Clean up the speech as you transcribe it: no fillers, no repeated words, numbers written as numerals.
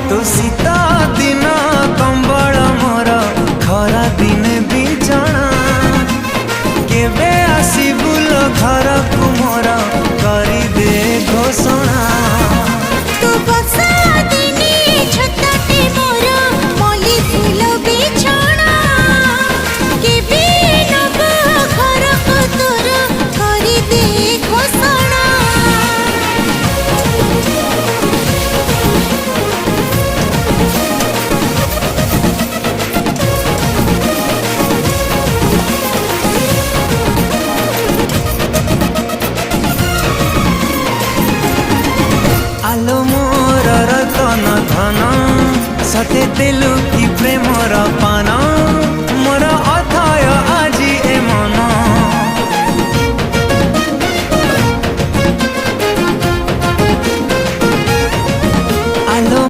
तू शीता दिन कंबल मोर खरा दिने भी जणा केबे आसीबुल घर को मोर करी दे घोषणा तू बसा दिने छताटे मोर मली फूल बिछणा केबे नब घर को तोर करी दे घोषणा आलो मोर रतन धन सते देलु कि प्रेमर